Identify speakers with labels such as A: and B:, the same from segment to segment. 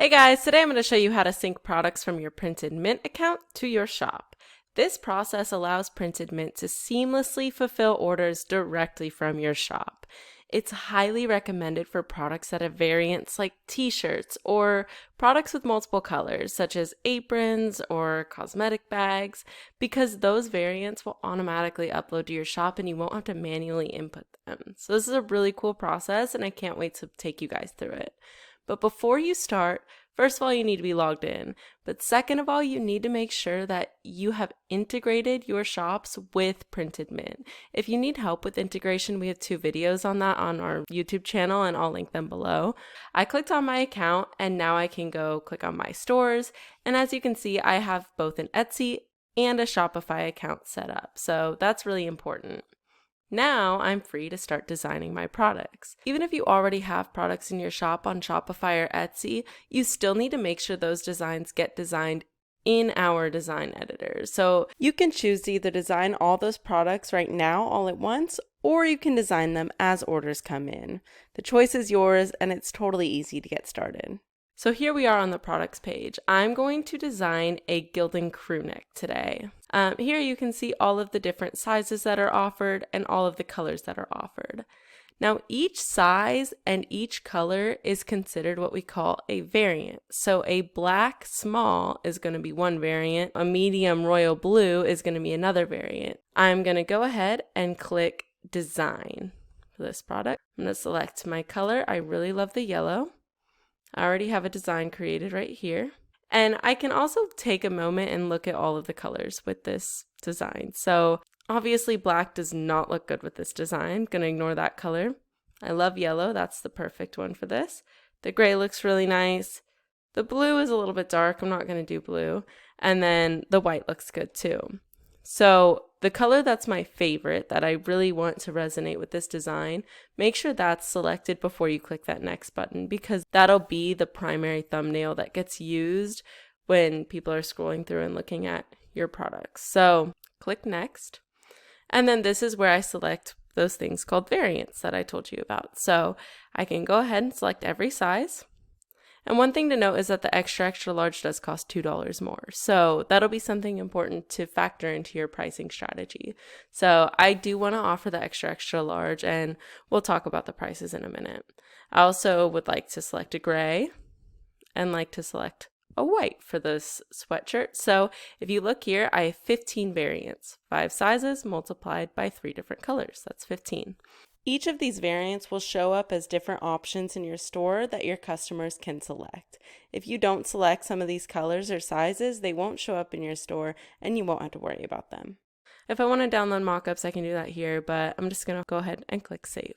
A: Hey guys, today I'm going to show you how to sync products from your Printed Mint account to your shop. This process allows Printed Mint to seamlessly fulfill orders directly from your shop. It's highly recommended for products that have variants like t-shirts or products with multiple colors such as aprons or cosmetic bags, because those variants will automatically upload to your shop and you won't have to manually input them. So this is a really cool process and I can't wait to take you guys through it. But before you start, first of all, you need to be logged in. But second of all, you need to make sure that you have integrated your shops with Printed Mint. If you need help with integration, we have 2 videos on that on our YouTube channel, and I'll link them below. I clicked on my account, and now I can go click on my stores. And as you can see, I have both an Etsy and a Shopify account set up. So that's really important. Now I'm free to start designing my products. Even if you already have products in your shop on Shopify or Etsy, you still need to make sure those designs get designed in our design editor. So you can choose to either design all those products right now all at once, or you can design them as orders come in. The choice is yours, and it's totally easy to get started. So here we are on the products page. I'm going to design a gilding crew neck today. Here you can see all of the different sizes that are offered and all of the colors that are offered. Now each size and each color is considered what we call a variant. So a black small is going to be one variant, a medium royal blue is going to be another variant. I'm going to go ahead and click design for this product. I'm going to select my color. I really love the yellow. I already have a design created right here. And I can also take a moment and look at all of the colors with this design. So obviously black does not look good with this design. I'm going to ignore that color. I love yellow. That's the perfect one for this. The gray looks really nice. The blue is a little bit dark. I'm not going to do blue. And then the white looks good too. So the color that's my favorite, that I really want to resonate with this design, make sure that's selected before you click that next button, because that'll be the primary thumbnail that gets used when people are scrolling through and looking at your products. So click next. And then this is where I select those things called variants that I told you about. So I can go ahead and select every size. And one thing to note is that the extra large does cost $2 more. So that'll be something important to factor into your pricing strategy. So I do want to offer the extra large, and we'll talk about the prices in a minute. I also would like to select a gray and like to select a white for this sweatshirt. So if you look here, I have 15 variants, 5 sizes multiplied by 3 different colors. That's 15. Each of these variants will show up as different options in your store that your customers can select. If you don't select some of these colors or sizes, they won't show up in your store and you won't have to worry about them. If I want to download mockups, I can do that here, but I'm just going to go ahead and click save.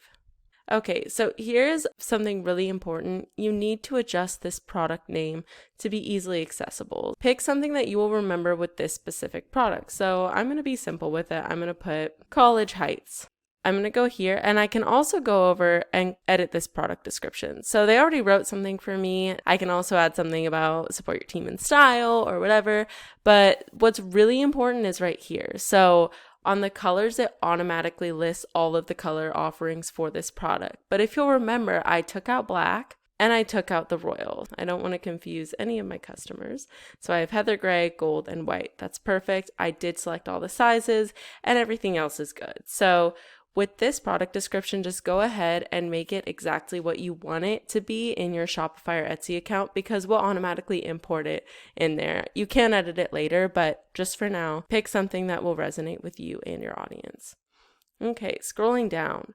A: Okay, so here's something really important. You need to adjust this product name to be easily accessible. Pick something that you will remember with this specific product. So I'm going to be simple with it. I'm going to put College Heights. I'm going to go here, and I can also go over and edit this product description. So they already wrote something for me. I can also add something about support your team in style or whatever. But what's really important is right here. So on the colors, it automatically lists all of the color offerings for this product. But if you'll remember, I took out black and I took out the royal. I don't want to confuse any of my customers. So I have heather gray, gold, and white. That's perfect. I did select all the sizes and everything else is good. So with this product description, just go ahead and make it exactly what you want it to be in your Shopify or Etsy account, because we'll automatically import it in there. You can edit it later, but just for now, pick something that will resonate with you and your audience. Okay, scrolling down.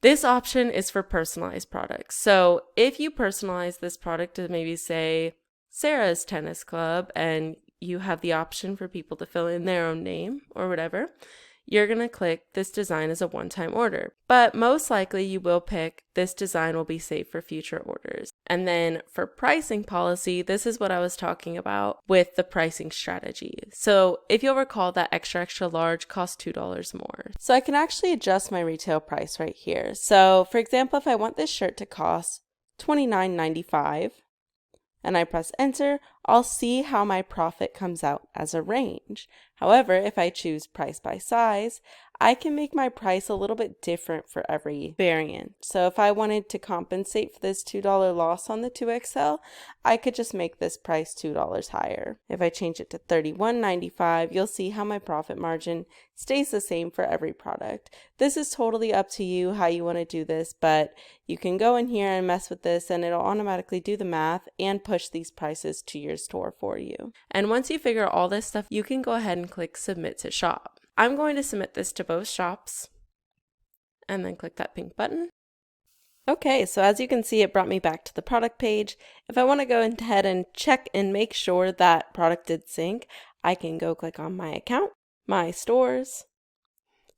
A: This option is for personalized products. So if you personalize this product to maybe say Sarah's Tennis Club, and you have the option for people to fill in their own name or whatever, you're going to click this design as a one-time order. But most likely you will pick this design will be saved for future orders. And then for pricing policy, this is what I was talking about with the pricing strategy. So if you'll recall, that extra large costs $2 more. So I can actually adjust my retail price right here. So for example, if I want this shirt to cost $29.95 and I press enter, I'll see how my profit comes out as a range. However, if I choose price by size, I can make my price a little bit different for every variant. So if I wanted to compensate for this $2 loss on the 2XL, I could just make this price $2 higher. If I change it to $31.95, you'll see how my profit margin stays the same for every product. This is totally up to you how you want to do this, but you can go in here and mess with this and it'll automatically do the math and push these prices to your store for you. And once you figure all this stuff, you can go ahead and click submit to shop. I'm going to submit this to both shops and then click that pink button. Okay, so as you can see, it brought me back to the product page. If I want to go ahead and check and make sure that product did sync, I can go click on my account, my stores,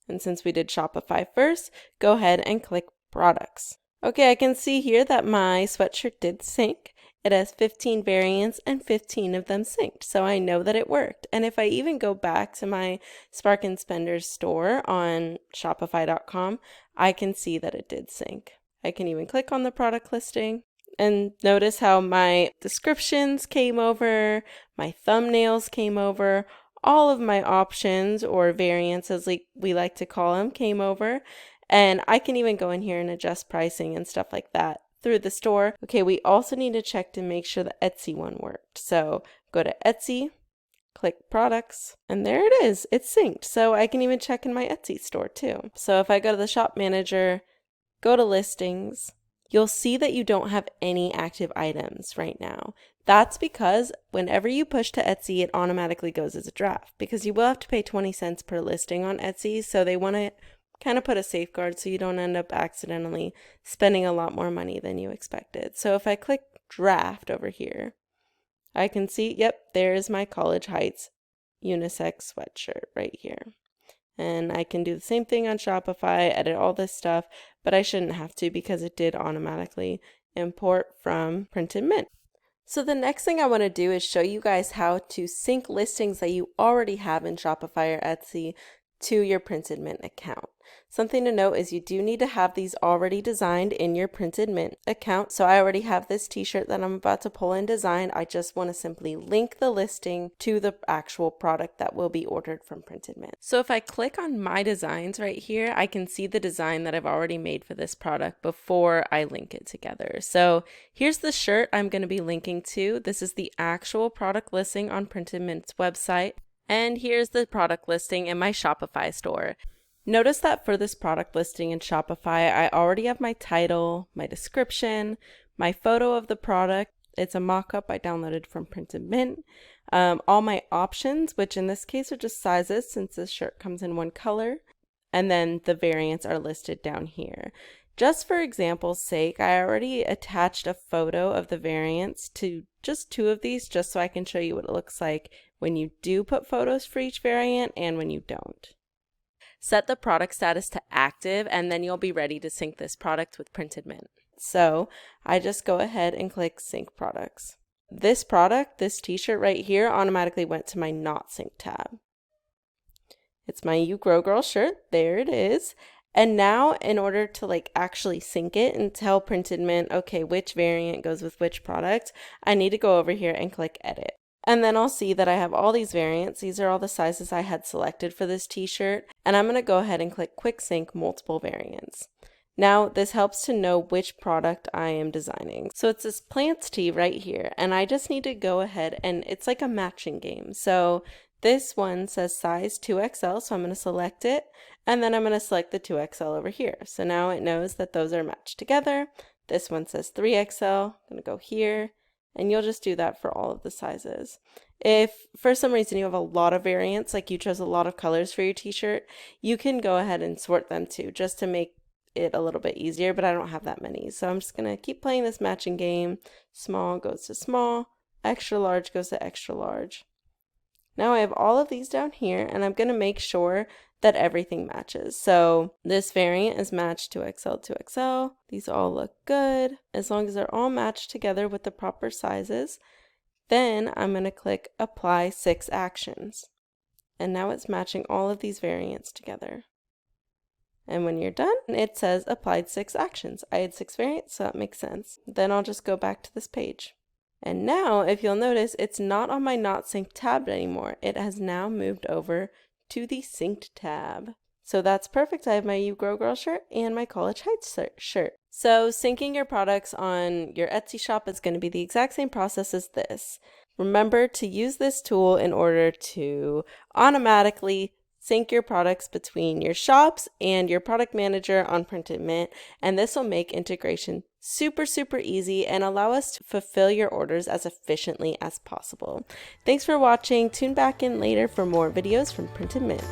A: and since we did Shopify first, go ahead and click products. Okay, I can see here that my sweatshirt did sync. It has 15 variants and 15 of them synced, so I know that it worked. And if I even go back to my Spark and Spender store on Shopify.com, I can see that it did sync. I can even click on the product listing and notice how my descriptions came over, my thumbnails came over, all of my options or variants as we like to call them came over. And I can even go in here and adjust pricing and stuff like that through the store. Okay, we also need to check to make sure the Etsy one worked. So go to Etsy, click products, and there it is. It's synced. So I can even check in my Etsy store too. So if I go to the shop manager, go to listings, you'll see that you don't have any active items right now. That's because whenever you push to Etsy, it automatically goes as a draft because you will have to pay 20 cents per listing on Etsy. So they want to kind of put a safeguard so you don't end up accidentally spending a lot more money than you expected. So if I click draft over here, I can see, yep, there's my College Heights unisex sweatshirt right here. And I can do the same thing on Shopify, edit all this stuff, but I shouldn't have to because it did automatically import from Printed Mint. So the next thing I want to do is show you guys how to sync listings that you already have in Shopify or Etsy to your Printed Mint account. Something to note is you do need to have these already designed in your Printed Mint account. So I already have this t-shirt that I'm about to pull and design. I just want to simply link the listing to the actual product that will be ordered from Printed Mint. So if I click on my designs right here, I can see the design that I've already made for this product before I link it together. So here's the shirt I'm going to be linking to. This is the actual product listing on Printed Mint's website. And here's the product listing in my Shopify store. Notice that for this product listing in Shopify, I already have my title, my description, my photo of the product. It's a mock-up I downloaded from Printed Mint. All my options, which in this case are just sizes since this shirt comes in one color. And then the variants are listed down here. Just for example's sake, I already attached a photo of the variants to just 2 of these just so I can show you what it looks like when you do put photos for each variant and when you don't. Set the product status to active and then you'll be ready to sync this product with Printed Mint. So I just go ahead and click sync products. This product, this t-shirt right here, automatically went to my not sync tab. It's my You Grow Girl shirt. There it is. And now in order to actually sync it and tell Printed Mint, okay, which variant goes with which product, I need to go over here and click edit. And then I'll see that I have all these variants. These are all the sizes I had selected for this t-shirt. And I'm going to go ahead and click quick sync multiple variants. Now this helps to know which product I am designing. So it's this plants tee right here. And I just need to go ahead and it's like a matching game. So this one says size 2XL, so I'm going to select it, and then I'm going to select the 2XL over here. So now it knows that those are matched together. This one says 3XL, I'm going to go here, and you'll just do that for all of the sizes. If for some reason you have a lot of variants, like you chose a lot of colors for your t-shirt, you can go ahead and sort them too, just to make it a little bit easier, but I don't have that many. So I'm just going to keep playing this matching game. Small goes to small, extra large goes to extra large. Now I have all of these down here and I'm going to make sure that everything matches. So this variant is matched to XL. These all look good. As long as they're all matched together with the proper sizes, then I'm going to click apply 6 actions. And now it's matching all of these variants together. And when you're done, it says applied 6 actions. I had 6 variants, so that makes sense. Then I'll just go back to this page. And now, if you'll notice, it's not on my Not Synced tab anymore. It has now moved over to the Synced tab. So that's perfect. I have my You Grow Girl shirt and my College Heights shirt. So syncing your products on your Etsy shop is going to be the exact same process as this. Remember to use this tool in order to automatically sync your products between your shops and your product manager on Printed Mint, and this will make integration super easy and allow us to fulfill your orders as efficiently as possible. Thanks for watching. Tune back in later for more videos from Printed Mint.